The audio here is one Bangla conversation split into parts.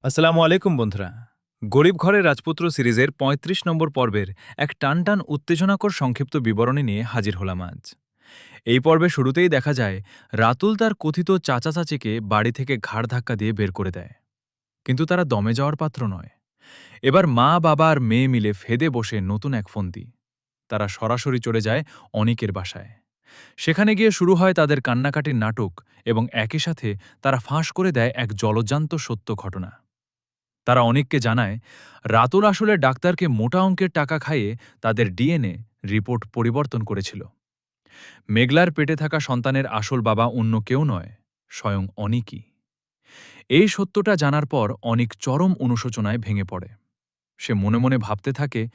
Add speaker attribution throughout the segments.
Speaker 1: আসসালামু আলাইকুম বন্ধুরা। গরিব ঘরের রাজপুত্র সিরিজের ৩৫ নম্বর পর্বের এক টানটান উত্তেজনাকর সংক্ষিপ্ত বিবরণী নিয়ে হাজির হলাম আজ। এই পর্বে শুরুতেই দেখা যায় রাতুল তার কথিত চাচা চাচিকে বাড়ি থেকে ঘাড় ধাক্কা দিয়ে বের করে দেয়। কিন্তু তারা দমে যাওয়ার পাত্র নয়। এবার মা বাবা আর মেয়ে মিলে ফেদে বসে নতুন এক ফন্দি। তারা সরাসরি চলে যায় অনিকের বাসায়। সেখানে গিয়ে শুরু হয় তাদের কান্নাকাটির নাটক এবং একই সাথে তারা ফাঁস করে দেয় এক জলজান্ত সত্য ঘটনা। তারা অনেককে জানায় রাতুল আসলে ডাক্তারকে মোটা অঙ্কের টাকা খাইয়ে তাদের ডিএনএ রিপোর্ট পরিবর্তন করেছিল। মেঘলার পেটে থাকা সন্তানের আসল বাবা অন্য কেউ নয়, স্বয়ং অনিকই। এই সত্যটা জানার পর অনিক চরম অনুশোচনায় ভেঙে পড়ে। সে মনে মনে ভাবতে থাকে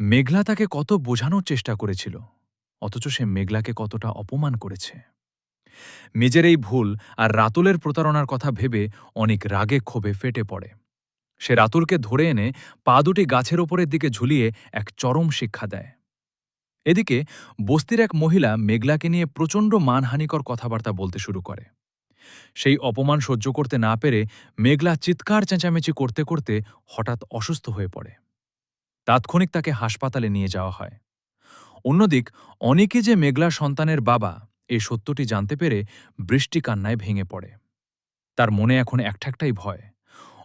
Speaker 1: মেঘলা তাকে কত বোঝানোর চেষ্টা করেছিল, অথচ সে মেঘলাকে কতটা অপমান করেছে। নিজের এই ভুল আর রাতুলের প্রতারণার কথা ভেবে অনিক রাগে ক্ষোভে ফেটে পড়ে। সে রাতুলকে ধরে এনে পা দুটি গাছের ওপরের দিকে ঝুলিয়ে এক চরম শিক্ষা দেয়। এদিকে বস্তির এক মহিলা মেঘলাকে নিয়ে প্রচণ্ড মানহানিকর কথাবার্তা বলতে শুরু করে। সেই অপমান সহ্য করতে না পেরে মেঘলা চিৎকার চেঁচামেচি করতে করতে হঠাৎ অসুস্থ হয়ে পড়ে। তাৎক্ষণিক তাকে হাসপাতালে নিয়ে যাওয়া হয়। অন্যদিক অনেকে যে মেঘলার সন্তানের বাবা, এই সত্যটি জানতে পেরে বৃষ্টি কান্নায় ভেঙে পড়ে। তার মনে এখন একটাই ভয়,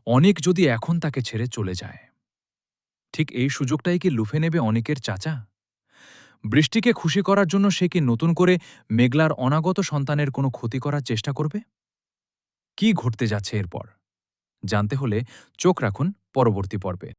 Speaker 1: অনেক যদি এখন তাকে ছেড়ে চলে যায়। ঠিক এই সুযোগটাই কি লুফে নেবে অনিকের চাচা? বৃষ্টিকে খুশি করার জন্য সে কি নতুন করে মেঘলার অনাগত সন্তানের কোনো ক্ষতি করার চেষ্টা করবে? কি ঘটতে যাচ্ছে এরপর জানতে হলে চোখ রাখুন পরবর্তী পর্বে।